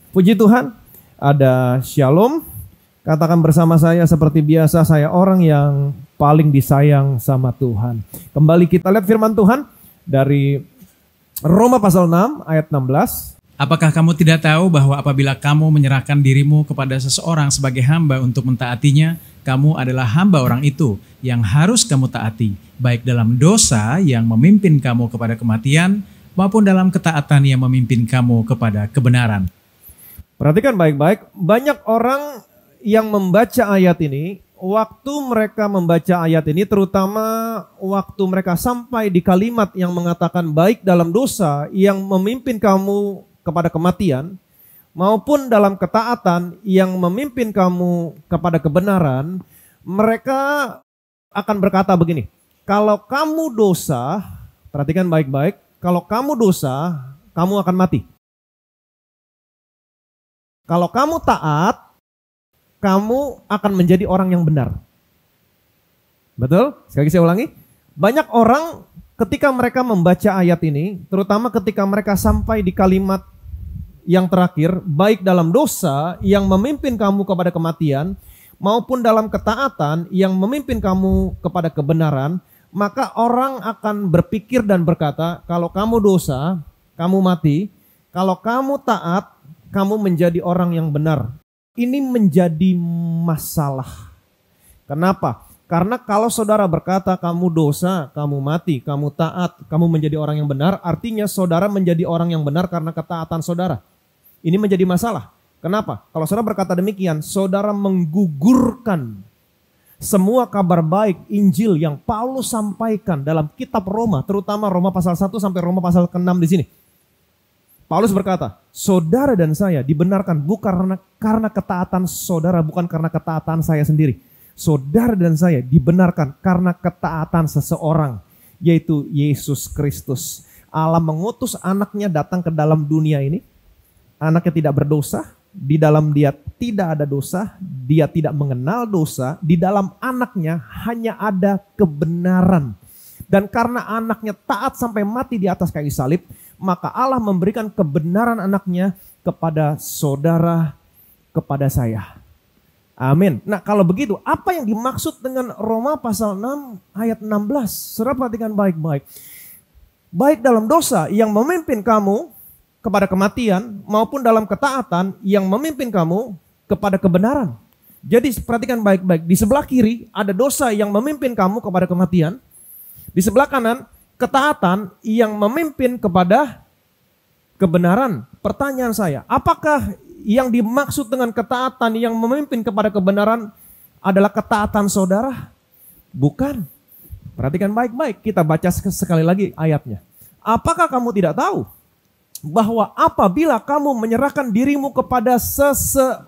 Puji Tuhan, ada Shalom. Katakan bersama saya seperti biasa, saya orang yang paling disayang sama Tuhan. Kembali kita lihat firman Tuhan dari Roma pasal 6 ayat 16. Apakah kamu tidak tahu bahwa apabila kamu menyerahkan dirimu kepada seseorang sebagai hamba untuk mentaatinya, kamu adalah hamba orang itu yang harus kamu taati, baik dalam dosa yang memimpin kamu kepada kematian, maupun dalam ketaatan yang memimpin kamu kepada kebenaran. Perhatikan baik-baik, banyak orang yang membaca ayat ini, waktu mereka membaca ayat ini, terutama waktu mereka sampai di kalimat yang mengatakan baik dalam dosa yang memimpin kamu kepada kematian, maupun dalam ketaatan yang memimpin kamu kepada kebenaran, mereka akan berkata begini, kalau kamu dosa, perhatikan baik-baik, kalau kamu dosa, kamu akan mati. Kalau kamu taat, kamu akan menjadi orang yang benar. Betul? Sekali lagi saya ulangi. Banyak orang ketika mereka membaca ayat ini, terutama ketika mereka sampai di kalimat yang terakhir, baik dalam dosa yang memimpin kamu kepada kematian, maupun dalam ketaatan yang memimpin kamu kepada kebenaran, maka orang akan berpikir dan berkata, kalau kamu dosa, kamu mati. Kalau kamu taat, kamu menjadi orang yang benar. Ini menjadi masalah. Kenapa? Karena kalau saudara berkata kamu dosa, kamu mati, kamu taat, kamu menjadi orang yang benar, artinya saudara menjadi orang yang benar karena ketaatan saudara. Ini menjadi masalah. Kenapa? Kalau saudara berkata demikian, saudara menggugurkan semua kabar baik Injil yang Paulus sampaikan dalam kitab Roma, terutama Roma pasal 1 sampai Roma pasal ke-6 di sini. Paulus berkata, saudara dan saya dibenarkan bukan karena ketaatan saudara, bukan karena ketaatan saya sendiri. Saudara dan saya dibenarkan karena ketaatan seseorang, yaitu Yesus Kristus. Allah mengutus anaknya datang ke dalam dunia ini. Anaknya tidak berdosa, di dalam dia tidak ada dosa, dia tidak mengenal dosa, di dalam anaknya hanya ada kebenaran. Dan karena anaknya taat sampai mati di atas kayu salib, maka Allah memberikan kebenaran anaknya kepada saudara, kepada saya. Amin. Nah kalau begitu, apa yang dimaksud dengan Roma pasal 6 ayat 16? Saudara perhatikan baik-baik. Baik dalam dosa yang memimpin kamu kepada kematian, maupun dalam ketaatan yang memimpin kamu kepada kebenaran. Jadi perhatikan baik-baik, di sebelah kiri ada dosa yang memimpin kamu kepada kematian, di sebelah kanan ketaatan yang memimpin kepada kebenaran. Pertanyaan saya, apakah yang dimaksud dengan ketaatan yang memimpin kepada kebenaran adalah ketaatan saudara? Bukan. Perhatikan baik-baik, kita baca sekali lagi ayatnya. Apakah kamu tidak tahu bahwa apabila kamu menyerahkan dirimu kepada seseorang,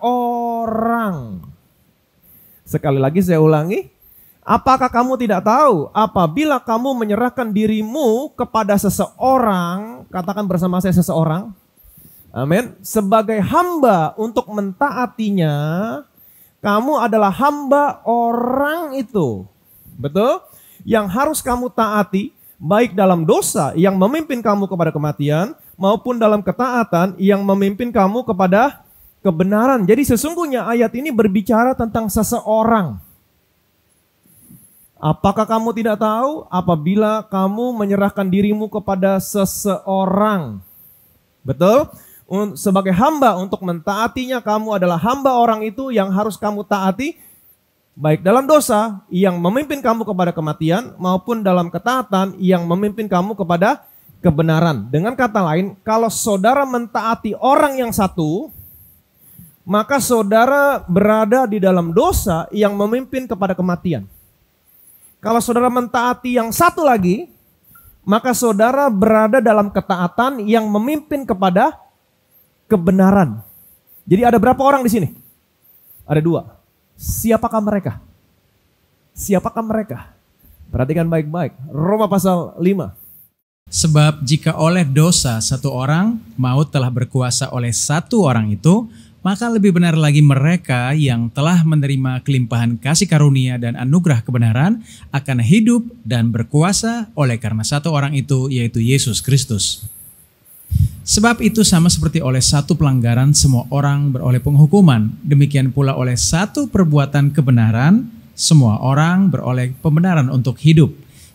sekali lagi saya ulangi, apakah kamu tidak tahu apabila kamu menyerahkan dirimu kepada seseorang, katakan bersama saya seseorang, amin, sebagai hamba untuk mentaatinya, kamu adalah hamba orang itu. Betul? Yang harus kamu taati, baik dalam dosa yang memimpin kamu kepada kematian, maupun dalam ketaatan yang memimpin kamu kepada kebenaran. Jadi sesungguhnya ayat ini berbicara tentang seseorang. Apakah kamu tidak tahu apabila kamu menyerahkan dirimu kepada seseorang? Betul? Sebagai hamba untuk mentaatinya, kamu adalah hamba orang itu yang harus kamu taati, baik dalam dosa yang memimpin kamu kepada kematian, maupun dalam ketaatan yang memimpin kamu kepada kebenaran. Dengan kata lain, kalau saudara mentaati orang yang satu, maka saudara berada di dalam dosa yang memimpin kepada kematian. Kalau saudara mentaati yang satu lagi, maka saudara berada dalam ketaatan yang memimpin kepada kebenaran. Jadi ada berapa orang di sini? Ada 2. Siapakah mereka? Siapakah mereka? Perhatikan baik-baik. Roma pasal 5. Sebab jika oleh dosa satu orang, maut telah berkuasa oleh satu orang itu, maka lebih benar lagi mereka yang telah menerima kelimpahan kasih karunia dan anugerah kebenaran akan hidup dan berkuasa oleh karena satu orang itu, yaitu Yesus Kristus. Sebab itu sama seperti oleh satu pelanggaran semua orang beroleh penghukuman, demikian pula oleh satu perbuatan kebenaran semua orang beroleh pembenaran untuk hidup.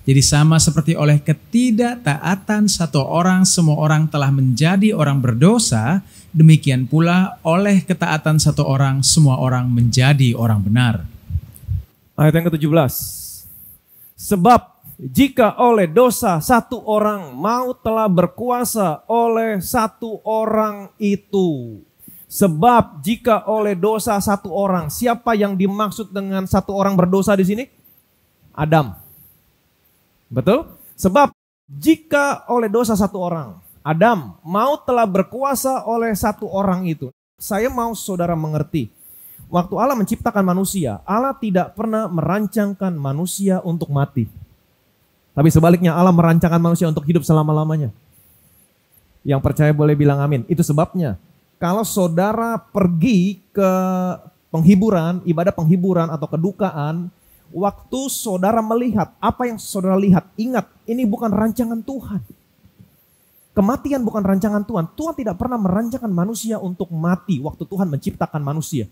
Jadi sama seperti oleh ketidaktaatan satu orang semua orang telah menjadi orang berdosa, demikian pula oleh ketaatan satu orang semua orang menjadi orang benar. Ayat yang ke-17. Sebab jika oleh dosa satu orang maut telah berkuasa oleh satu orang itu. Sebab jika oleh dosa satu orang, siapa yang dimaksud dengan satu orang berdosa di sini? Adam. Betul? Sebab jika oleh dosa satu orang, Adam, maut telah berkuasa oleh satu orang itu. Saya mau saudara mengerti, waktu Allah menciptakan manusia, Allah tidak pernah merancangkan manusia untuk mati. Tapi sebaliknya Allah merancangkan manusia untuk hidup selama-lamanya. Yang percaya boleh bilang amin. Itu sebabnya kalau saudara pergi ke penghiburan, ibadah penghiburan atau kedukaan, waktu saudara melihat apa yang saudara lihat, ingat ini bukan rancangan Tuhan. Kematian bukan rancangan Tuhan. Tuhan tidak pernah merancangkan manusia untuk mati waktu Tuhan menciptakan manusia.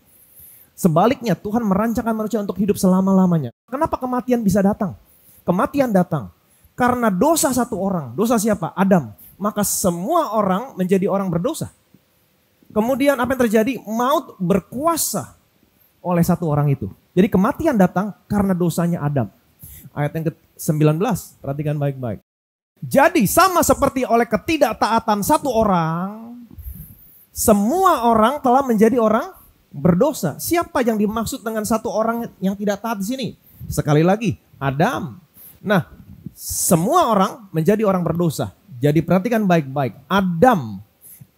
Sebaliknya Tuhan merancangkan manusia untuk hidup selama-lamanya. Kenapa kematian bisa datang? Kematian datang karena dosa satu orang. Dosa siapa? Adam. Maka semua orang menjadi orang berdosa. Kemudian apa yang terjadi? Maut berkuasa oleh satu orang itu. Jadi kematian datang karena dosanya Adam. Ayat yang ke-19, perhatikan baik-baik. Jadi sama seperti oleh ketidaktaatan satu orang, semua orang telah menjadi orang berdosa. Siapa yang dimaksud dengan satu orang yang tidak taat di sini? Sekali lagi, Adam. Nah, semua orang menjadi orang berdosa. Jadi perhatikan baik-baik. Adam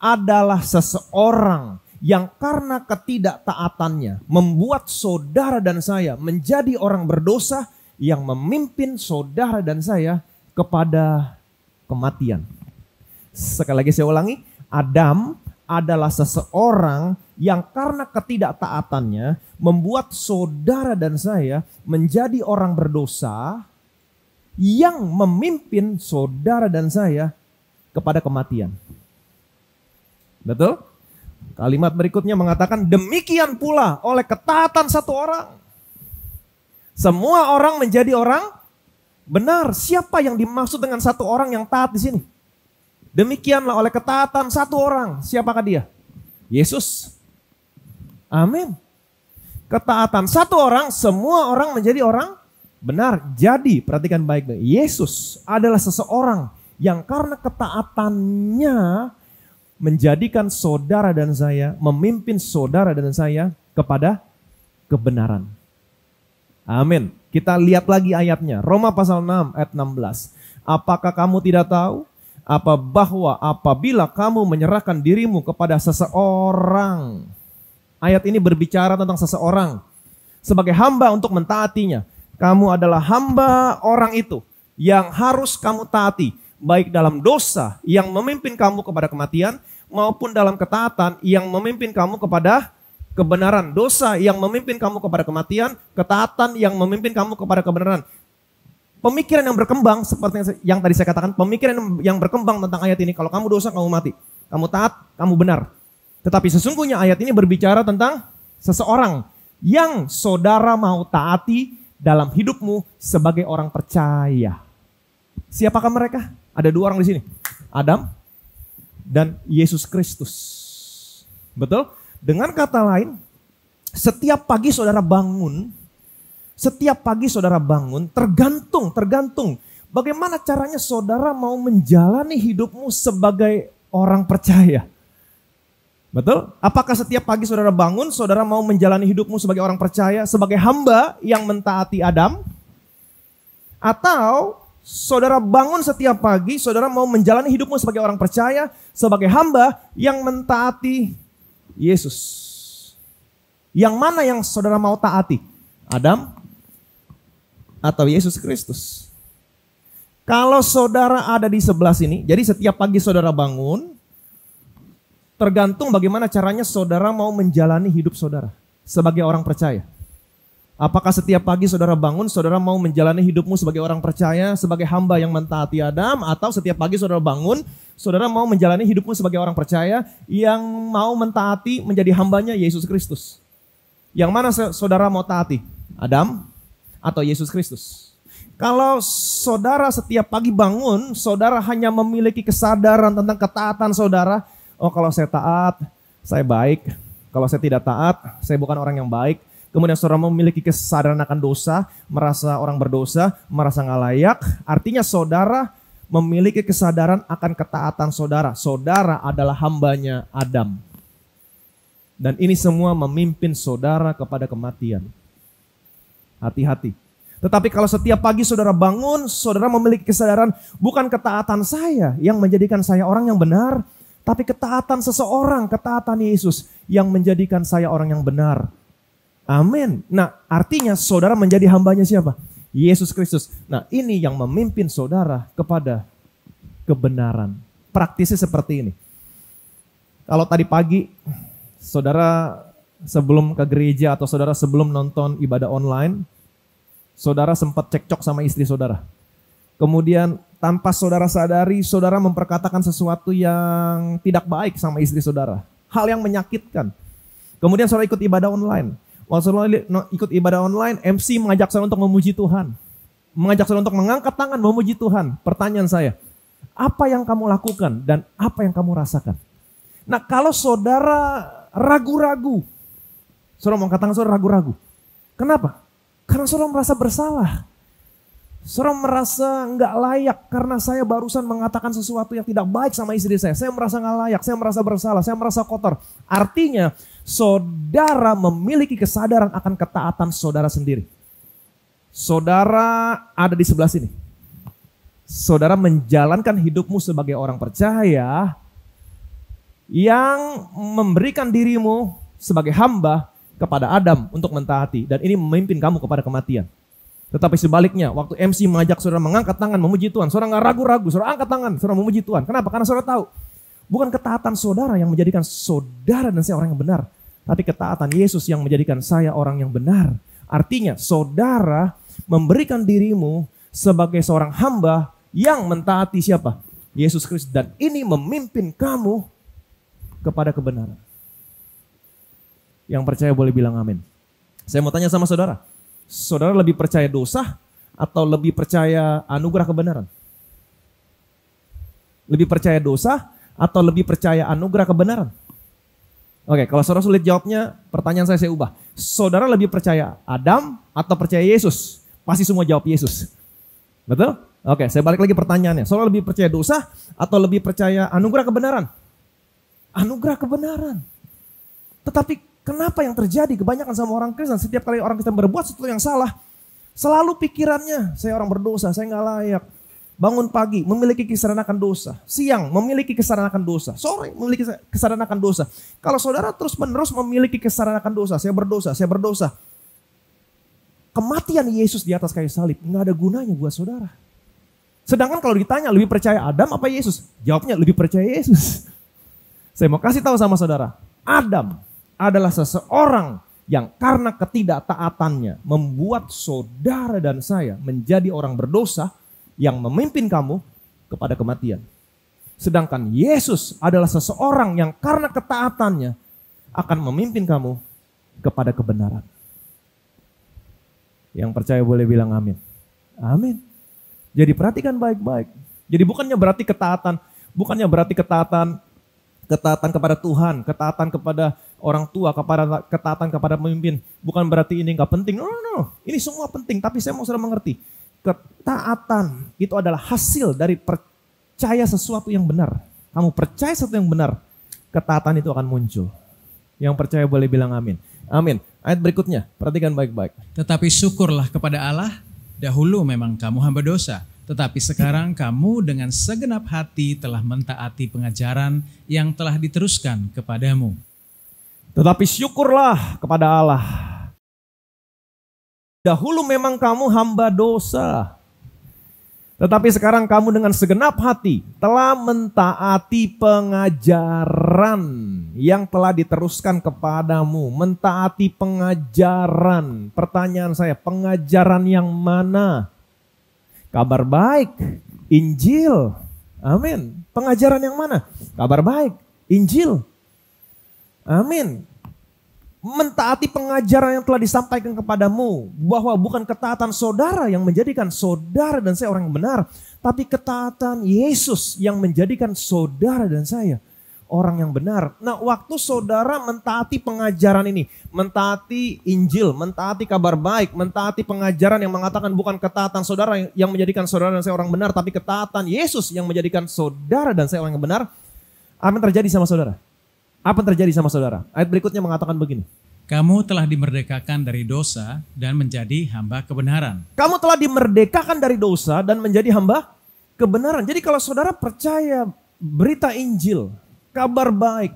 adalah seseorang yang karena ketidaktaatannya membuat saudara dan saya menjadi orang berdosa yang memimpin saudara dan saya kepada kematian. Sekali lagi saya ulangi, Adam adalah seseorang yang karena ketidaktaatannya membuat saudara dan saya menjadi orang berdosa yang memimpin saudara dan saya kepada kematian. Betul? Kalimat berikutnya mengatakan demikian pula oleh ketaatan satu orang. Semua orang menjadi orang benar. Siapa yang dimaksud dengan satu orang yang taat di sini? Demikianlah oleh ketaatan satu orang. Siapakah dia? Yesus. Amin. Ketaatan satu orang, semua orang menjadi orang benar. Jadi perhatikan baik-baik. Yesus adalah seseorang yang karena ketaatannya menjadikan saudara dan saya, memimpin saudara dan saya kepada kebenaran. Amin. Kita lihat lagi ayatnya. Roma pasal 6 ayat 16. Apakah kamu tidak tahu bahwa apabila kamu menyerahkan dirimu kepada seseorang. Ayat ini berbicara tentang seseorang. Sebagai hamba untuk mentaatinya. Kamu adalah hamba orang itu yang harus kamu taati. Baik dalam dosa yang memimpin kamu kepada kematian. Maupun dalam ketaatan yang memimpin kamu kepada kebenaran. Dosa yang memimpin kamu kepada kematian, ketaatan yang memimpin kamu kepada kebenaran. Pemikiran yang berkembang seperti yang tadi saya katakan, pemikiran yang berkembang tentang ayat ini, kalau kamu dosa kamu mati, kamu taat kamu benar. Tetapi sesungguhnya ayat ini berbicara tentang seseorang yang saudara mau taati dalam hidupmu sebagai orang percaya. Siapakah mereka? Ada dua orang di sini. Adam dan Yesus Kristus. Betul? Dengan kata lain, setiap pagi saudara bangun, tergantung bagaimana caranya saudara mau menjalani hidupmu sebagai orang percaya. Betul? Apakah setiap pagi saudara bangun, saudara mau menjalani hidupmu sebagai orang percaya, sebagai hamba yang mentaati Adam? Atau saudara bangun setiap pagi, saudara mau menjalani hidupmu sebagai orang percaya, sebagai hamba yang mentaati Yesus? Yang mana yang saudara mau taati? Adam atau Yesus Kristus? Kalau saudara ada di sebelah sini, jadi setiap pagi saudara bangun, tergantung bagaimana caranya saudara mau menjalani hidup saudara sebagai orang percaya. Apakah setiap pagi saudara bangun, saudara mau menjalani hidupmu sebagai orang percaya, sebagai hamba yang mentaati Adam, atau setiap pagi saudara bangun, saudara mau menjalani hidupmu sebagai orang percaya yang mau mentaati menjadi hambanya Yesus Kristus? Yang mana saudara mau taati? Adam atau Yesus Kristus? Kalau saudara setiap pagi bangun, saudara hanya memiliki kesadaran tentang ketaatan saudara, oh kalau saya taat, saya baik. Kalau saya tidak taat, saya bukan orang yang baik. Kemudian saudara memiliki kesadaran akan dosa, merasa orang berdosa, merasa nggak layak. Artinya saudara memiliki kesadaran akan ketaatan saudara. Saudara adalah hambanya Adam. Dan ini semua memimpin saudara kepada kematian. Hati-hati. Tetapi kalau setiap pagi saudara bangun, saudara memiliki kesadaran bukan ketaatan saya yang menjadikan saya orang yang benar, tapi ketaatan seseorang, ketaatan Yesus yang menjadikan saya orang yang benar. Amin. Nah, artinya saudara menjadi hambanya siapa? Yesus Kristus. Nah, ini yang memimpin saudara kepada kebenaran. Praktisnya seperti ini. Kalau tadi pagi saudara sebelum ke gereja atau saudara sebelum nonton ibadah online, saudara sempat cekcok sama istri saudara. Kemudian tanpa saudara sadari, saudara memperkatakan sesuatu yang tidak baik sama istri saudara. Hal yang menyakitkan. Kemudian saudara ikut ibadah online. Waktu saudara ikut ibadah online, MC mengajak saudara untuk memuji Tuhan. Mengajak saudara untuk mengangkat tangan memuji Tuhan. Pertanyaan saya, apa yang kamu lakukan dan apa yang kamu rasakan? Nah, kalau saudara ragu-ragu, saudara mengangkat tangan, saudara ragu-ragu. Kenapa? Karena saudara merasa bersalah. Saudara merasa nggak layak karena saya barusan mengatakan sesuatu yang tidak baik sama istri saya. Saya merasa nggak layak, saya merasa bersalah, saya merasa kotor. Artinya saudara memiliki kesadaran akan ketaatan saudara sendiri. Saudara ada di sebelah sini. Saudara menjalankan hidupmu sebagai orang percaya yang memberikan dirimu sebagai hamba kepada Adam untuk mentaati. Dan ini memimpin kamu kepada kematian. Tetapi sebaliknya, waktu MC mengajak saudara mengangkat tangan memuji Tuhan, saudara nggak ragu-ragu, saudara angkat tangan, saudara memuji Tuhan. Kenapa? Karena saudara tahu, bukan ketaatan saudara yang menjadikan saudara dan saya orang yang benar, tapi ketaatan Yesus yang menjadikan saya orang yang benar. Artinya, saudara memberikan dirimu sebagai seorang hamba yang mentaati siapa? Yesus Kristus. Dan ini memimpin kamu kepada kebenaran. Yang percaya boleh bilang amin. Saya mau tanya sama saudara. Saudara lebih percaya dosa atau lebih percaya anugerah kebenaran? Lebih percaya dosa atau lebih percaya anugerah kebenaran? Oke, kalau saudara sulit jawabnya, pertanyaan saya ubah. Saudara lebih percaya Adam atau percaya Yesus? Pasti semua jawab Yesus. Betul? Oke, saya balik lagi pertanyaannya. Saudara lebih percaya dosa atau lebih percaya anugerah kebenaran? Anugerah kebenaran. Tetapi kenapa yang terjadi kebanyakan sama orang Kristen, setiap kali orang Kristen berbuat sesuatu yang salah, selalu pikirannya, saya orang berdosa, saya nggak layak. Bangun pagi, memiliki kesadaran akan dosa. Siang, memiliki kesadaran akan dosa. Sore, memiliki kesadaran akan dosa. Kalau saudara terus menerus memiliki kesadaran akan dosa, saya berdosa. Kematian Yesus di atas kayu salib, nggak ada gunanya buat saudara. Sedangkan kalau ditanya, lebih percaya Adam apa Yesus? Jawabnya, lebih percaya Yesus. Saya mau kasih tahu sama saudara, Adam adalah seseorang yang karena ketidaktaatannya membuat saudara dan saya menjadi orang berdosa yang memimpin kamu kepada kematian. Sedangkan Yesus adalah seseorang yang karena ketaatannya akan memimpin kamu kepada kebenaran. Yang percaya boleh bilang amin. Amin. Jadi perhatikan baik-baik. Jadi bukannya berarti ketaatan kepada Tuhan, ketaatan kepada orang tua, ketaatan kepada pemimpin. Bukan berarti ini nggak penting. No. Ini semua penting. Tapi saya mau saudara mengerti. Ketaatan itu adalah hasil dari percaya sesuatu yang benar. Kamu percaya sesuatu yang benar, ketaatan itu akan muncul. Yang percaya boleh bilang amin. Amin. Ayat berikutnya, perhatikan baik-baik. Tetapi syukurlah kepada Allah, dahulu memang kamu hamba dosa. Tetapi sekarang kamu dengan segenap hati telah mentaati pengajaran yang telah diteruskan kepadamu. Tetapi syukurlah kepada Allah. Dahulu memang kamu hamba dosa. Tetapi sekarang kamu dengan segenap hati telah mentaati pengajaran yang telah diteruskan kepadamu, mentaati pengajaran. Pertanyaan saya, pengajaran yang mana? Kabar baik, Injil. Amin. Pengajaran yang mana? Kabar baik, Injil. Amin. Mentaati pengajaran yang telah disampaikan kepadamu, bahwa bukan ketaatan saudara yang menjadikan saudara dan saya orang yang benar, tapi ketaatan Yesus yang menjadikan saudara dan saya orang yang benar. Nah, waktu saudara mentaati pengajaran ini, mentaati Injil, mentaati kabar baik, mentaati pengajaran yang mengatakan bukan ketaatan saudara yang menjadikan saudara dan saya orang benar, tapi ketaatan Yesus yang menjadikan saudara dan saya orang yang benar, apa yang terjadi sama saudara? Apa yang terjadi sama saudara? Ayat berikutnya mengatakan begini. Kamu telah dimerdekakan dari dosa dan menjadi hamba kebenaran. Kamu telah dimerdekakan dari dosa dan menjadi hamba kebenaran. Jadi kalau saudara percaya berita Injil, kabar baik,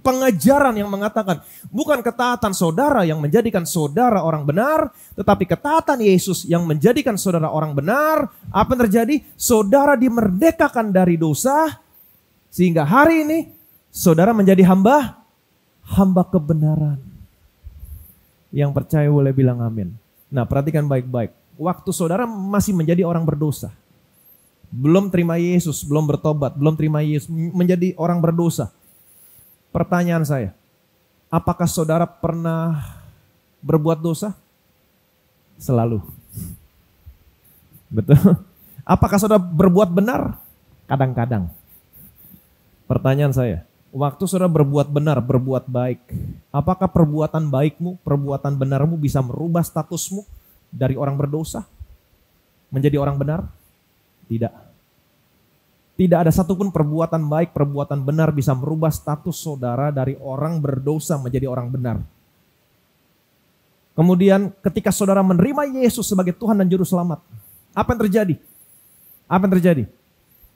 pengajaran yang mengatakan bukan ketaatan saudara yang menjadikan saudara orang benar, tetapi ketaatan Yesus yang menjadikan saudara orang benar, apa yang terjadi? Saudara dimerdekakan dari dosa, sehingga hari ini saudara menjadi hamba kebenaran. Yang percaya boleh bilang amin. Nah, perhatikan baik-baik. Waktu saudara masih menjadi orang berdosa, belum terima Yesus, belum bertobat, belum terima Yesus, menjadi orang berdosa. Pertanyaan saya, apakah saudara pernah berbuat dosa? Selalu. Betul. Apakah saudara berbuat benar? Kadang-kadang. Pertanyaan saya, waktu saudara berbuat benar, berbuat baik, apakah perbuatan baikmu, perbuatan benarmu bisa merubah statusmu dari orang berdosa menjadi orang benar? Tidak. Tidak ada satupun perbuatan baik, perbuatan benar bisa merubah status saudara dari orang berdosa menjadi orang benar. Kemudian ketika saudara menerima Yesus sebagai Tuhan dan Juru Selamat, apa yang terjadi? Apa yang terjadi?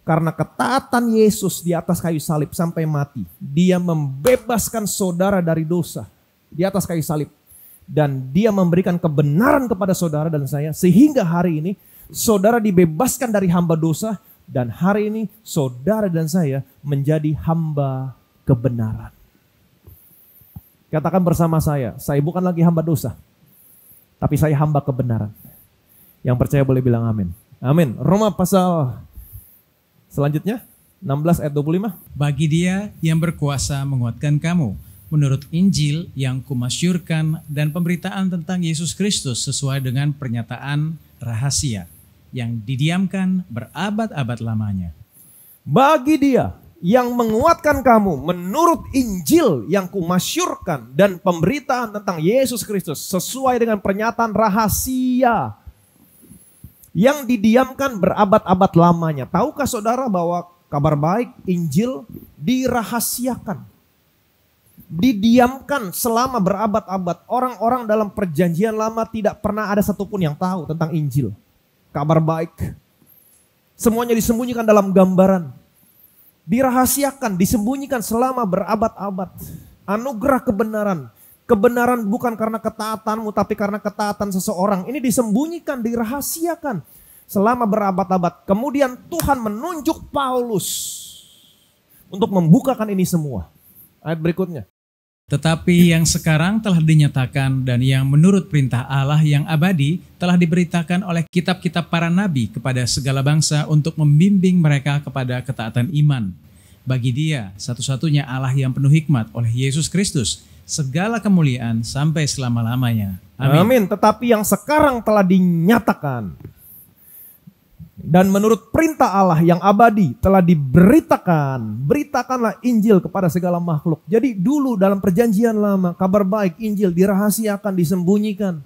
Karena ketaatan Yesus di atas kayu salib sampai mati, Dia membebaskan saudara dari dosa di atas kayu salib. Dan Dia memberikan kebenaran kepada saudara dan saya, sehingga hari ini saudara dibebaskan dari hamba dosa, dan hari ini saudara dan saya menjadi hamba kebenaran. Katakan bersama saya bukan lagi hamba dosa, tapi saya hamba kebenaran. Yang percaya boleh bilang amin. Amin. Roma pasal selanjutnya 16 ayat 25. Bagi Dia yang berkuasa menguatkan kamu menurut Injil yang kumasyurkan dan pemberitaan tentang Yesus Kristus sesuai dengan pernyataan rahasia yang didiamkan berabad-abad lamanya. Bagi Dia yang menguatkan kamu menurut Injil yang kumasyurkan dan pemberitaan tentang Yesus Kristus sesuai dengan pernyataan rahasia yang didiamkan berabad-abad lamanya. Tahukah saudara bahwa kabar baik Injil dirahasiakan, didiamkan selama berabad-abad? Orang-orang dalam perjanjian lama tidak pernah ada satupun yang tahu tentang Injil, kabar baik. Semuanya disembunyikan dalam gambaran, dirahasiakan, disembunyikan selama berabad-abad. Anugerah kebenaran, kebenaran bukan karena ketaatanmu tapi karena ketaatan seseorang. Ini disembunyikan, dirahasiakan selama berabad-abad. Kemudian Tuhan menunjuk Paulus untuk membukakan ini semua. Ayat berikutnya. Tetapi yang sekarang telah dinyatakan dan yang menurut perintah Allah yang abadi telah diberitakan oleh kitab-kitab para nabi kepada segala bangsa untuk membimbing mereka kepada ketaatan iman. Bagi Dia satu-satunya Allah yang penuh hikmat oleh Yesus Kristus, segala kemuliaan sampai selama-lamanya. Amin. Amin. Tetapi yang sekarang telah dinyatakan dan menurut perintah Allah yang abadi telah diberitakan, beritakanlah Injil kepada segala makhluk. Jadi dulu dalam perjanjian lama, kabar baik Injil dirahasiakan, disembunyikan.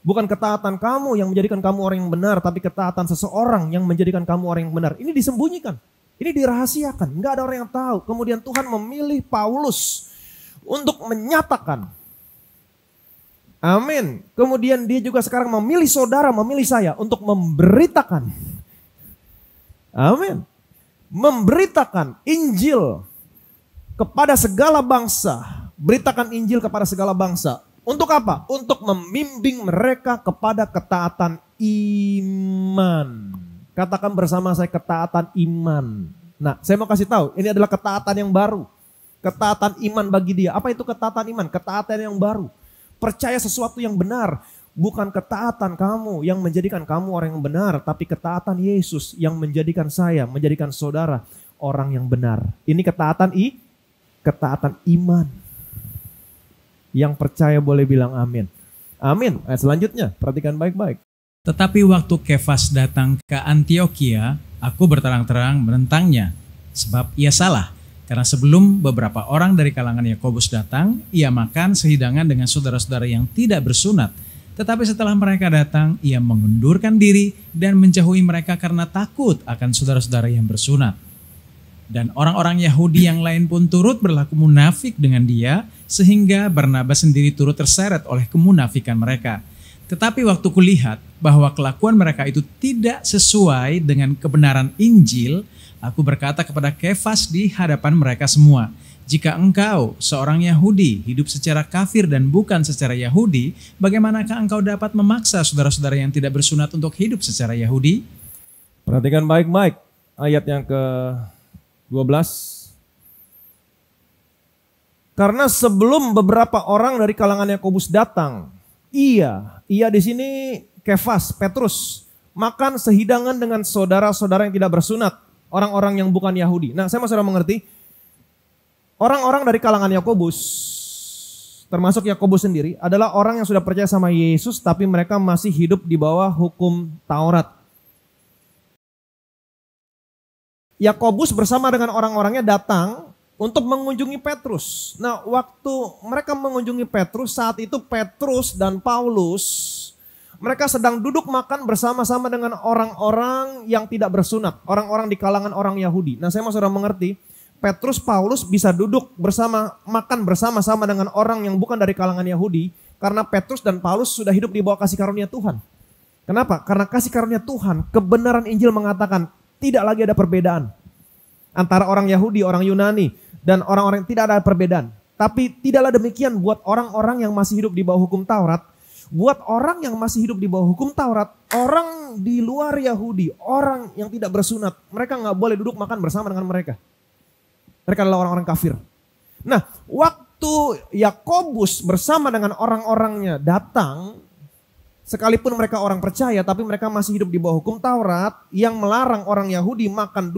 Bukan ketaatan kamu yang menjadikan kamu orang yang benar, tapi ketaatan seseorang yang menjadikan kamu orang yang benar. Ini disembunyikan, ini dirahasiakan, nggak ada orang yang tahu. Kemudian Tuhan memilih Paulus untuk menyatakan. Amin. Kemudian Dia juga sekarang memilih saudara, memilih saya untuk memberitakan. Amin. Memberitakan Injil kepada segala bangsa. Beritakan Injil kepada segala bangsa. Untuk apa? Untuk membimbing mereka kepada ketaatan iman. Katakan bersama saya, ketaatan iman. Nah, saya mau kasih tahu, ini adalah ketaatan yang baru. Ketaatan iman bagi dia. Apa itu ketaatan iman? Ketaatan yang baru. Percaya sesuatu yang benar. Bukan ketaatan kamu yang menjadikan kamu orang yang benar. Tapi ketaatan Yesus yang menjadikan saya, menjadikan saudara orang yang benar. Ini ketaatan iman. Yang percaya boleh bilang amin. Amin. Ayat selanjutnya, perhatikan baik-baik. Tetapi waktu Kefas datang ke Antiokhia, aku berterang-terang menentangnya. Sebab ia salah. Karena sebelum beberapa orang dari kalangan Yakobus datang, ia makan sehidangan dengan saudara-saudara yang tidak bersunat. Tetapi setelah mereka datang, ia mengundurkan diri dan menjauhi mereka karena takut akan saudara-saudara yang bersunat. Dan orang-orang Yahudi yang lain pun turut berlaku munafik dengan dia, sehingga Barnabas sendiri turut terseret oleh kemunafikan mereka. Tetapi waktu kulihat bahwa kelakuan mereka itu tidak sesuai dengan kebenaran Injil, aku berkata kepada Kefas di hadapan mereka semua, jika engkau seorang Yahudi hidup secara kafir dan bukan secara Yahudi, bagaimanakah engkau dapat memaksa saudara-saudara yang tidak bersunat untuk hidup secara Yahudi? Perhatikan baik-baik ayat yang ke-12. Karena sebelum beberapa orang dari kalangan Yakobus datang, ia di sini Kefas, Petrus, makan sehidangan dengan saudara-saudara yang tidak bersunat, orang-orang yang bukan Yahudi. Nah, saya sudah mengerti, orang-orang dari kalangan Yakobus, termasuk Yakobus sendiri, adalah orang yang sudah percaya sama Yesus, tapi mereka masih hidup di bawah hukum Taurat. Yakobus bersama dengan orang-orangnya datang untuk mengunjungi Petrus. Nah, waktu mereka mengunjungi Petrus, saat itu Petrus dan Paulus, mereka sedang duduk makan bersama-sama dengan orang-orang yang tidak bersunat, orang-orang di kalangan orang Yahudi. Nah, saya sudah mengerti, Petrus, Paulus bisa duduk makan bersama-sama dengan orang yang bukan dari kalangan Yahudi, karena Petrus dan Paulus sudah hidup di bawah kasih karunia Tuhan. Kenapa? Karena kasih karunia Tuhan, kebenaran Injil mengatakan tidak lagi ada perbedaan antara orang Yahudi, orang Yunani, dan orang-orang yang tidak ada perbedaan. Tapi tidaklah demikian buat orang-orang yang masih hidup di bawah hukum Taurat. Buat orang yang masih hidup di bawah hukum Taurat, orang di luar Yahudi, orang yang tidak bersunat, mereka nggak boleh duduk makan bersama dengan mereka. Mereka adalah orang-orang kafir. Nah, waktu Yakobus bersama dengan orang-orangnya datang, sekalipun mereka orang percaya, tapi mereka masih hidup di bawah hukum Taurat yang melarang orang Yahudi makan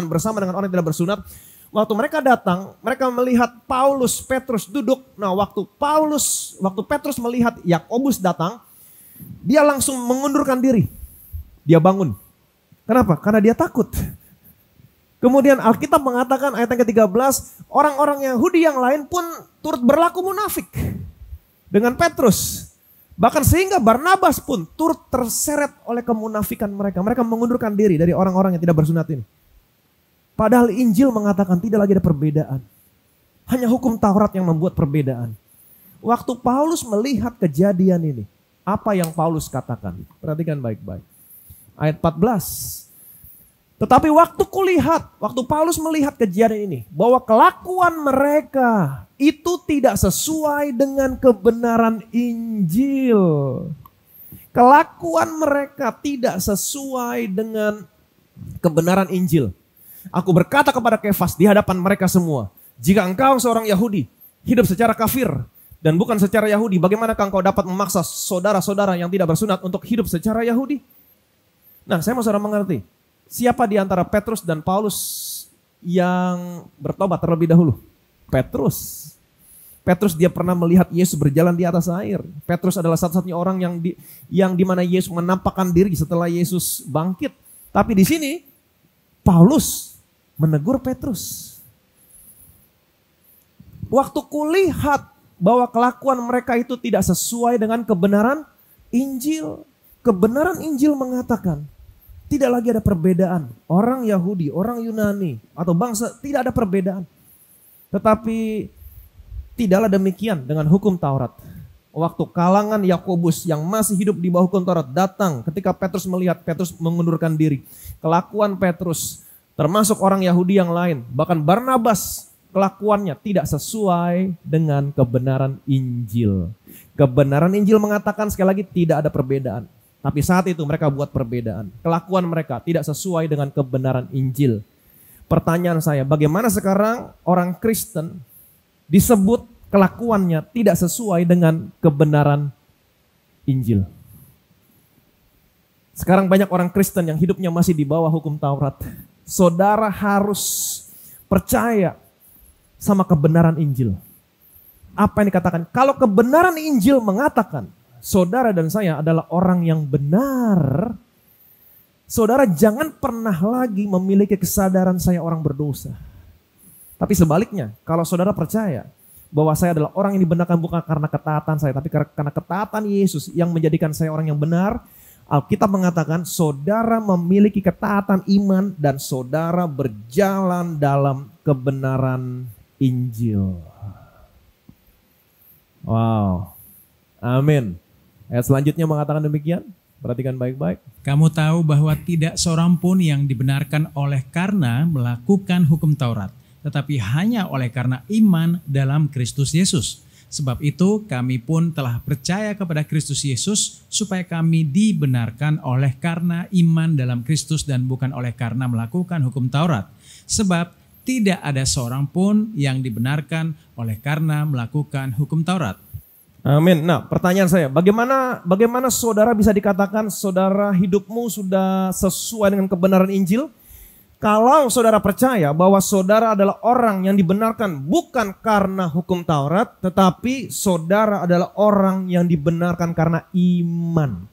bersama dengan orang yang tidak bersunat. Waktu mereka datang, mereka melihat Paulus, Petrus duduk. Nah, waktu Petrus melihat Yakobus datang, dia langsung mengundurkan diri. Dia bangun. Kenapa? Karena dia takut. Kemudian Alkitab mengatakan ayat yang ke-13, orang-orang Yahudi yang lain pun turut berlaku munafik dengan Petrus. Bahkan sehingga Barnabas pun turut terseret oleh kemunafikan mereka. Mereka mengundurkan diri dari orang-orang yang tidak bersunat ini. Padahal Injil mengatakan tidak lagi ada perbedaan. Hanya hukum Taurat yang membuat perbedaan. Waktu Paulus melihat kejadian ini, apa yang Paulus katakan? Perhatikan baik-baik. Ayat 14. Tetapi waktu Paulus melihat kejadian ini, bahwa kelakuan mereka itu tidak sesuai dengan kebenaran Injil. Kelakuan mereka tidak sesuai dengan kebenaran Injil. Aku berkata kepada Kefas di hadapan mereka semua, jika engkau seorang Yahudi hidup secara kafir dan bukan secara Yahudi, bagaimanakah engkau dapat memaksa saudara-saudara yang tidak bersunat untuk hidup secara Yahudi? Nah, saya mau saudara mengerti, siapa di antara Petrus dan Paulus yang bertobat terlebih dahulu? Petrus. Petrus dia pernah melihat Yesus berjalan di atas air. Petrus adalah satu-satunya orang yang di mana Yesus menampakkan diri setelah Yesus bangkit. Tapi di sini Paulus menegur Petrus. Waktu kulihat bahwa kelakuan mereka itu tidak sesuai dengan kebenaran Injil. Kebenaran Injil mengatakan tidak lagi ada perbedaan. Orang Yahudi, orang Yunani, atau bangsa tidak ada perbedaan. Tetapi tidaklah demikian dengan hukum Taurat. Waktu kalangan Yakobus yang masih hidup di bawah hukum Taurat datang ketika Petrus melihat, Petrus mengundurkan diri. Kelakuan Petrus termasuk orang Yahudi yang lain, bahkan Barnabas, kelakuannya tidak sesuai dengan kebenaran Injil. Kebenaran Injil mengatakan sekali lagi tidak ada perbedaan. Tapi saat itu mereka buat perbedaan. Kelakuan mereka tidak sesuai dengan kebenaran Injil. Pertanyaan saya, bagaimana sekarang orang Kristen disebut kelakuannya tidak sesuai dengan kebenaran Injil? Sekarang banyak orang Kristen yang hidupnya masih di bawah hukum Taurat. Saudara harus percaya sama kebenaran Injil. Apa yang dikatakan? Kalau kebenaran Injil mengatakan saudara dan saya adalah orang yang benar, saudara jangan pernah lagi memiliki kesadaran saya orang berdosa. Tapi sebaliknya, kalau saudara percaya bahwa saya adalah orang yang dibenarkan bukan karena ketaatan saya, tapi karena ketaatan Yesus yang menjadikan saya orang yang benar, Alkitab mengatakan saudara memiliki ketaatan iman dan saudara berjalan dalam kebenaran Injil. Wow. Amin. Ayat selanjutnya mengatakan demikian. Perhatikan baik-baik. Kamu tahu bahwa tidak seorang pun yang dibenarkan oleh karena melakukan hukum Taurat, tetapi hanya oleh karena iman dalam Kristus Yesus. Sebab itu kami pun telah percaya kepada Kristus Yesus supaya kami dibenarkan oleh karena iman dalam Kristus dan bukan oleh karena melakukan hukum Taurat. Sebab tidak ada seorang pun yang dibenarkan oleh karena melakukan hukum Taurat. Amin. Nah, pertanyaan saya, bagaimana saudara bisa dikatakan saudara hidupmu sudah sesuai dengan kebenaran Injil? Kalau saudara percaya bahwa saudara adalah orang yang dibenarkan bukan karena hukum Taurat, tetapi saudara adalah orang yang dibenarkan karena iman.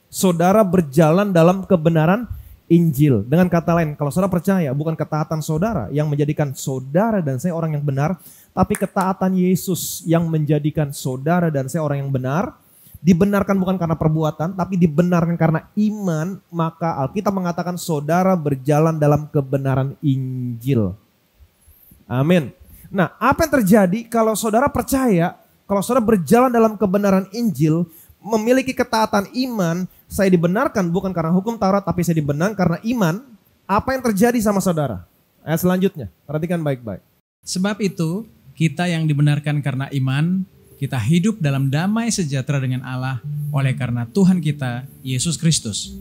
Saudara berjalan dalam kebenaran Injil. Dengan kata lain, kalau saudara percaya bukan ketaatan saudara yang menjadikan saudara dan saya orang yang benar, tapi ketaatan Yesus yang menjadikan saudara dan saya orang yang benar, dibenarkan bukan karena perbuatan, tapi dibenarkan karena iman, maka Alkitab mengatakan saudara berjalan dalam kebenaran Injil. Amin. Nah, apa yang terjadi kalau saudara percaya, kalau saudara berjalan dalam kebenaran Injil, memiliki ketaatan iman, saya dibenarkan bukan karena hukum Taurat, tapi saya dibenarkan karena iman, apa yang terjadi sama saudara? Ayat selanjutnya, perhatikan baik-baik. Sebab itu, kita yang dibenarkan karena iman, kita hidup dalam damai sejahtera dengan Allah oleh karena Tuhan kita, Yesus Kristus.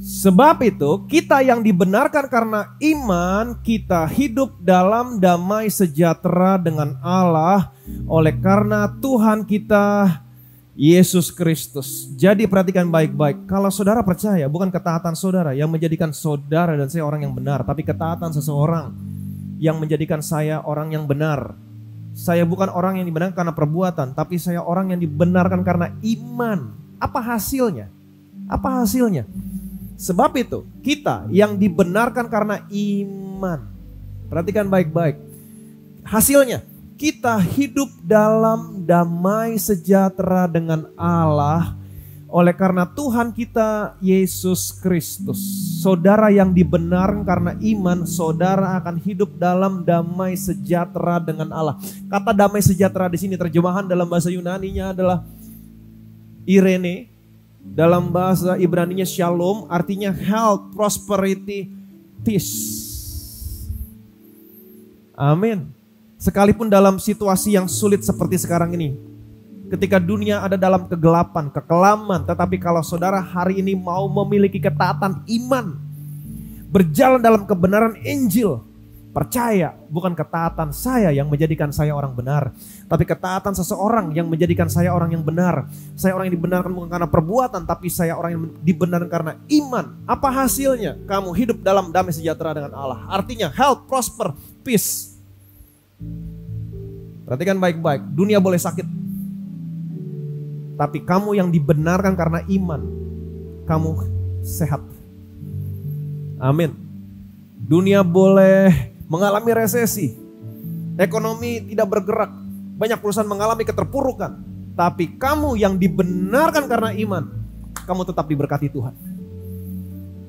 Sebab itu, kita yang dibenarkan karena iman, kita hidup dalam damai sejahtera dengan Allah oleh karena Tuhan kita, Yesus Kristus. Jadi perhatikan baik-baik, kalau saudara percaya bukan ketaatan saudara yang menjadikan saudara dan saya orang yang benar, tapi ketaatan seseorang yang menjadikan saya orang yang benar. Saya bukan orang yang dibenarkan karena perbuatan, tapi saya orang yang dibenarkan karena iman. Apa hasilnya? Apa hasilnya? Sebab itu, kita yang dibenarkan karena iman. Perhatikan baik-baik. Hasilnya, kita hidup dalam damai sejahtera dengan Allah oleh karena Tuhan kita Yesus Kristus. Saudara yang dibenarkan karena iman, saudara akan hidup dalam damai sejahtera dengan Allah. Kata damai sejahtera di sini terjemahan dalam bahasa Yunani-nya adalah Irene, dalam bahasa Ibrani-nya Shalom, artinya health, prosperity, peace. Amin. Sekalipun dalam situasi yang sulit seperti sekarang ini, ketika dunia ada dalam kegelapan, kekelaman, tetapi kalau saudara hari ini mau memiliki ketaatan iman, berjalan dalam kebenaran Injil, percaya bukan ketaatan saya yang menjadikan saya orang benar, tapi ketaatan seseorang yang menjadikan saya orang yang benar. Saya orang yang dibenarkan bukan karena perbuatan, tapi saya orang yang dibenarkan karena iman. Apa hasilnya? Kamu hidup dalam damai sejahtera dengan Allah. Artinya health, prosper, peace. Perhatikan baik-baik, dunia boleh sakit, tapi kamu yang dibenarkan karena iman, kamu sehat. Amin. Dunia boleh mengalami resesi, ekonomi tidak bergerak, banyak perusahaan mengalami keterpurukan, tapi kamu yang dibenarkan karena iman, kamu tetap diberkati Tuhan.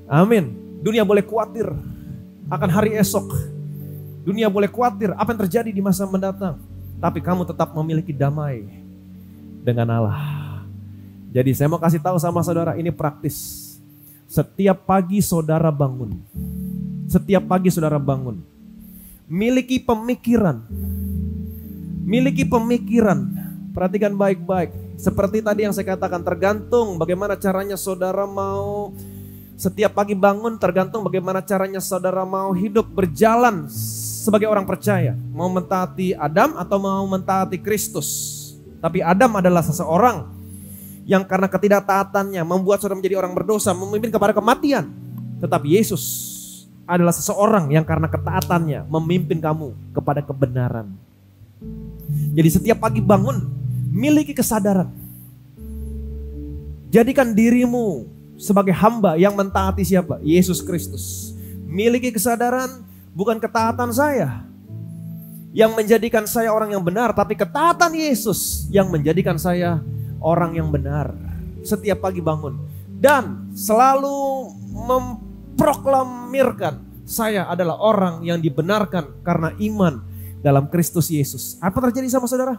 Amin. Dunia boleh khawatir akan hari esok, dunia boleh khawatir apa yang terjadi di masa mendatang, tapi kamu tetap memiliki damai dengan Allah. Jadi saya mau kasih tahu sama saudara, ini praktis. Setiap pagi saudara bangun. Setiap pagi saudara bangun. Miliki pemikiran. Miliki pemikiran. Perhatikan baik-baik. Seperti tadi yang saya katakan, tergantung bagaimana caranya saudara mau Setiap pagi bangun tergantung bagaimana caranya saudara mau hidup berjalan sebagai orang percaya. Mau mentaati Adam atau mau mentaati Kristus. Tapi Adam adalah seseorang yang karena ketidaktaatannya membuat saudara menjadi orang berdosa, memimpin kepada kematian. Tetapi Yesus adalah seseorang yang karena ketaatannya memimpin kamu kepada kebenaran. Jadi setiap pagi bangun, miliki kesadaran. Jadikan dirimu sebagai hamba yang mentaati siapa? Yesus Kristus. Miliki kesadaran, bukan ketaatan saya yang menjadikan saya orang yang benar, tapi ketaatan Yesus yang menjadikan saya orang yang benar. Setiap pagi bangun dan selalu memproklamirkan saya adalah orang yang dibenarkan karena iman dalam Kristus Yesus. Apa terjadi sama saudara?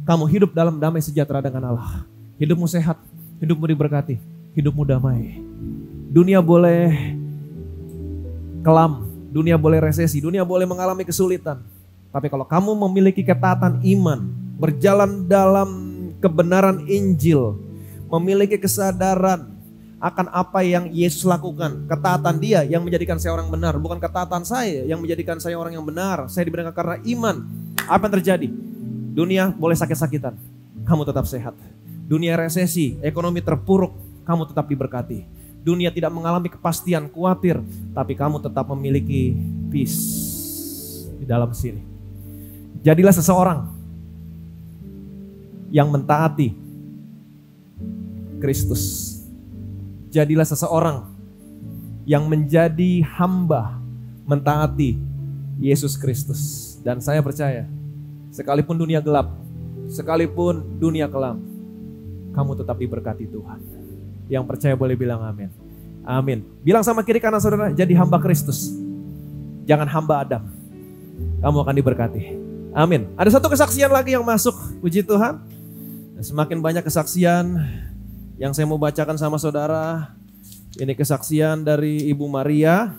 Kamu hidup dalam damai sejahtera dengan Allah. Hidupmu sehat, hidupmu diberkati, hidupmu damai. Dunia boleh kelam, dunia boleh resesi, dunia boleh mengalami kesulitan. Tapi kalau kamu memiliki ketaatan iman, berjalan dalam kebenaran Injil, memiliki kesadaran akan apa yang Yesus lakukan, ketaatan Dia yang menjadikan saya orang benar, bukan ketaatan saya yang menjadikan saya orang yang benar. Saya dibenarkan karena iman. Apa yang terjadi? Dunia boleh sakit-sakitan, kamu tetap sehat. Dunia resesi, ekonomi terpuruk, kamu tetap diberkati. Dunia tidak mengalami kepastian, khawatir, tapi kamu tetap memiliki peace di dalam sini. Jadilah seseorang yang mentaati Kristus. Jadilah seseorang yang menjadi hamba mentaati Yesus Kristus. Dan saya percaya, sekalipun dunia gelap, sekalipun dunia kelam, kamu tetap diberkati Tuhan. Yang percaya boleh bilang amin. Amin. Bilang sama kiri kanan saudara, jadi hamba Kristus. Jangan hamba Adam. Kamu akan diberkati. Amin. Ada satu kesaksian lagi yang masuk, puji Tuhan. Semakin banyak kesaksian yang saya mau bacakan sama saudara. Ini kesaksian dari Ibu Maria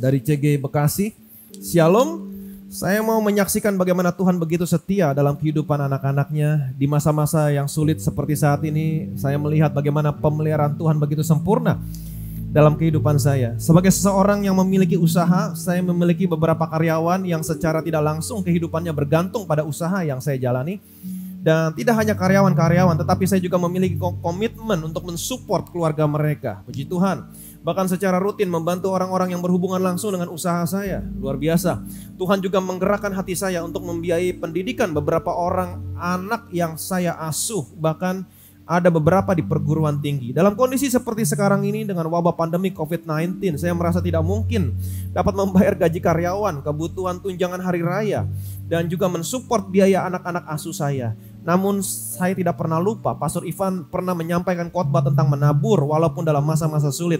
dari CG Bekasi. Shalom. Saya mau menyaksikan bagaimana Tuhan begitu setia dalam kehidupan anak-anaknya. Di masa-masa yang sulit seperti saat ini, saya melihat bagaimana pemeliharaan Tuhan begitu sempurna dalam kehidupan saya. Sebagai seseorang yang memiliki usaha, saya memiliki beberapa karyawan yang secara tidak langsung kehidupannya bergantung pada usaha yang saya jalani. Dan tidak hanya karyawan-karyawan, tetapi saya juga memiliki komitmen untuk mensupport keluarga mereka. Puji Tuhan. Bahkan secara rutin membantu orang-orang yang berhubungan langsung dengan usaha saya. Luar biasa. Tuhan juga menggerakkan hati saya untuk membiayai pendidikan beberapa orang anak yang saya asuh. Bahkan ada beberapa di perguruan tinggi. Dalam kondisi seperti sekarang ini dengan wabah pandemi COVID-19, saya merasa tidak mungkin dapat membayar gaji karyawan, kebutuhan tunjangan hari raya, dan juga mensupport biaya anak-anak asuh saya. Namun saya tidak pernah lupa, Pastor Ivan pernah menyampaikan khotbah tentang menabur walaupun dalam masa-masa sulit.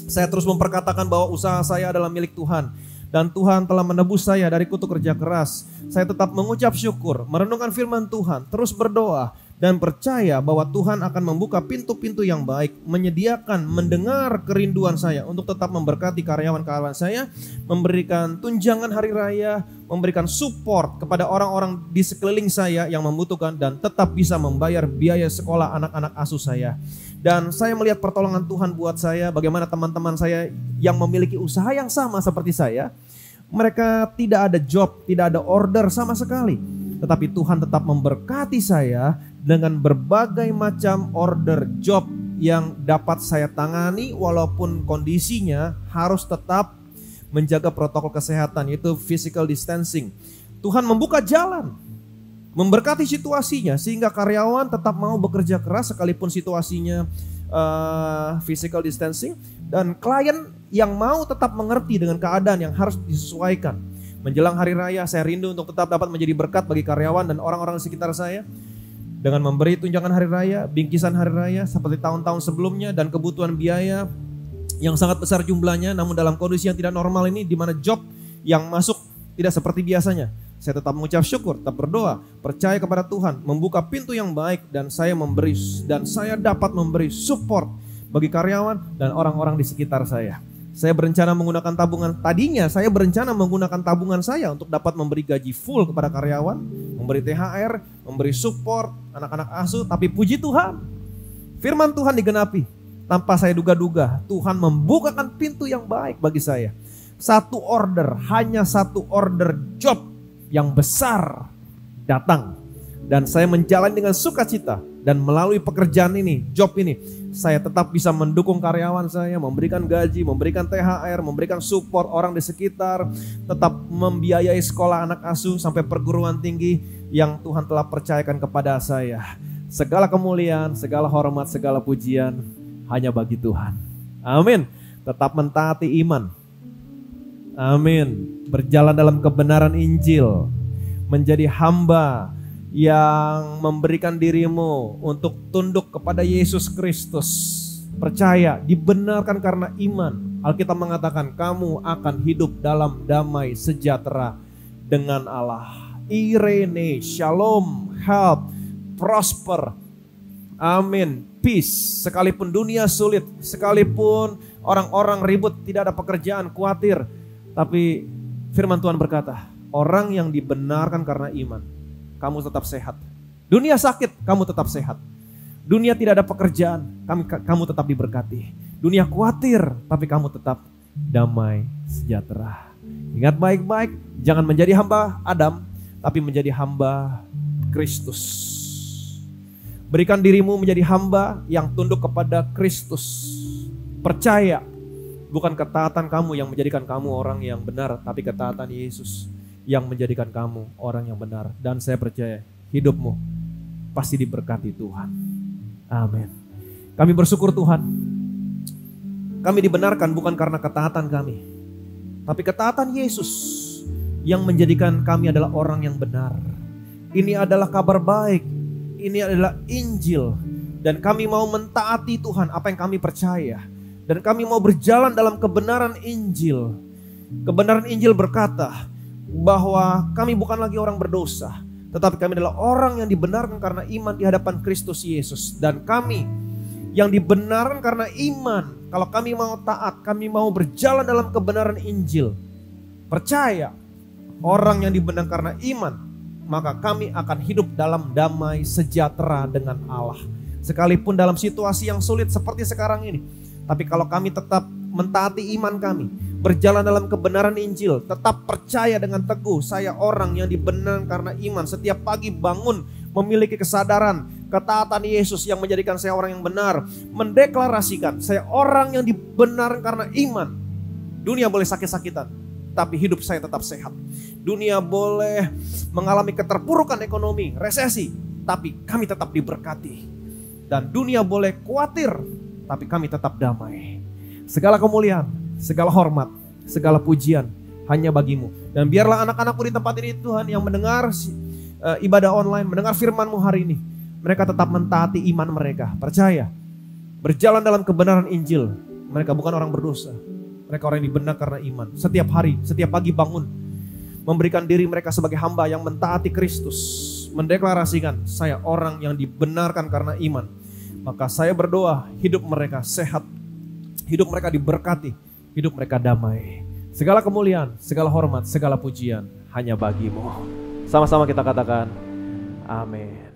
Saya terus memperkatakan bahwa usaha saya adalah milik Tuhan. Dan Tuhan telah menebus saya dari kutuk kerja keras. Saya tetap mengucap syukur, merenungkan firman Tuhan, terus berdoa, dan percaya bahwa Tuhan akan membuka pintu-pintu yang baik, menyediakan, mendengar kerinduan saya untuk tetap memberkati karyawan-karyawan saya, memberikan tunjangan hari raya, memberikan support kepada orang-orang di sekeliling saya yang membutuhkan, dan tetap bisa membayar biaya sekolah anak-anak asuh saya. Dan saya melihat pertolongan Tuhan buat saya, bagaimana teman-teman saya yang memiliki usaha yang sama seperti saya, mereka tidak ada job, tidak ada order sama sekali. Tetapi Tuhan tetap memberkati saya dengan berbagai macam order job yang dapat saya tangani walaupun kondisinya harus tetap menjaga protokol kesehatan, yaitu physical distancing. Tuhan membuka jalan, memberkati situasinya sehingga karyawan tetap mau bekerja keras sekalipun situasinya physical distancing, dan klien yang mau tetap mengerti dengan keadaan yang harus disesuaikan. Menjelang hari raya saya rindu untuk tetap dapat menjadi berkat bagi karyawan dan orang-orang di sekitar saya dengan memberi tunjangan hari raya, bingkisan hari raya seperti tahun-tahun sebelumnya, dan kebutuhan biaya yang sangat besar jumlahnya. Namun dalam kondisi yang tidak normal ini, di mana job yang masuk tidak seperti biasanya, saya tetap mengucap syukur, tetap berdoa, percaya kepada Tuhan, membuka pintu yang baik, dan saya memberi, dan saya dapat memberi support bagi karyawan dan orang-orang di sekitar saya. Saya berencana menggunakan tabungan, tadinya saya berencana menggunakan tabungan saya untuk dapat memberi gaji full kepada karyawan, memberi THR, memberi support anak-anak asuh, tapi puji Tuhan, firman Tuhan digenapi. tanpa saya duga-duga, Tuhan membukakan pintu yang baik bagi saya. Hanya satu order job yang besar datang. Dan saya menjalani dengan sukacita. Dan melalui pekerjaan ini, job ini, saya tetap bisa mendukung karyawan saya, memberikan gaji, memberikan THR, memberikan support orang di sekitar, tetap membiayai sekolah anak asuh sampai perguruan tinggi yang Tuhan telah percayakan kepada saya. Segala kemuliaan, segala hormat, segala pujian hanya bagi Tuhan. Amin. Tetap mentaati iman. Amin. Berjalan dalam kebenaran Injil, menjadi hamba yang memberikan dirimu untuk tunduk kepada Yesus Kristus. Percaya, dibenarkan karena iman. Alkitab mengatakan kamu akan hidup dalam damai sejahtera dengan Allah. Irene, shalom, health, prosper. Amin. Peace. Sekalipun dunia sulit, sekalipun orang-orang ribut, tidak ada pekerjaan, khawatir. Tapi firman Tuhan berkata, orang yang dibenarkan karena iman, kamu tetap sehat. Dunia sakit, kamu tetap sehat. Dunia tidak ada pekerjaan, kamu tetap diberkati. Dunia khawatir, tapi kamu tetap damai sejahtera. Ingat baik-baik, jangan menjadi hamba Adam, tapi menjadi hamba Kristus. Berikan dirimu menjadi hamba yang tunduk kepada Kristus. Percaya, bukan ketaatan kamu yang menjadikan kamu orang yang benar, tapi ketaatan Yesus yang menjadikan kamu orang yang benar. Dan saya percaya hidupmu pasti diberkati Tuhan. Amin. Kami bersyukur Tuhan. Kami dibenarkan bukan karena ketaatan kami, tapi ketaatan Yesus yang menjadikan kami adalah orang yang benar. Ini adalah kabar baik. Ini adalah Injil. Dan kami mau mentaati Tuhan apa yang kami percaya. Dan kami mau berjalan dalam kebenaran Injil. Kebenaran Injil berkata bahwa kami bukan lagi orang berdosa, tetapi kami adalah orang yang dibenarkan karena iman di hadapan Kristus Yesus. Dan kami yang dibenarkan karena iman, kalau kami mau taat, kami mau berjalan dalam kebenaran Injil, percaya, orang yang dibenarkan karena iman, maka kami akan hidup dalam damai sejahtera dengan Allah. Sekalipun dalam situasi yang sulit seperti sekarang ini, tapi kalau kami tetap mentaati iman kami, berjalan dalam kebenaran Injil, tetap percaya dengan teguh, saya orang yang dibenarkan karena iman. Setiap pagi bangun memiliki kesadaran ketaatan Yesus yang menjadikan saya orang yang benar, mendeklarasikan saya orang yang dibenarkan karena iman. Dunia boleh sakit-sakitan, tapi hidup saya tetap sehat. Dunia boleh mengalami keterpurukan ekonomi, resesi, tapi kami tetap diberkati. Dan dunia boleh khawatir, tapi kami tetap damai. Segala kemuliaan, segala hormat, segala pujian hanya bagimu. Dan biarlah anak-anakku di tempat ini Tuhan yang mendengar ibadah online, mendengar firman-Mu hari ini, mereka tetap mentaati iman mereka. Percaya, berjalan dalam kebenaran Injil. Mereka bukan orang berdosa, mereka orang yang dibenarkan karena iman. Setiap hari, setiap pagi bangun, memberikan diri mereka sebagai hamba yang mentaati Kristus, mendeklarasikan saya orang yang dibenarkan karena iman. Maka saya berdoa hidup mereka sehat, hidup mereka diberkati, hidup mereka damai. Segala kemuliaan, segala hormat, segala pujian hanya bagimu. Sama-sama kita katakan amin.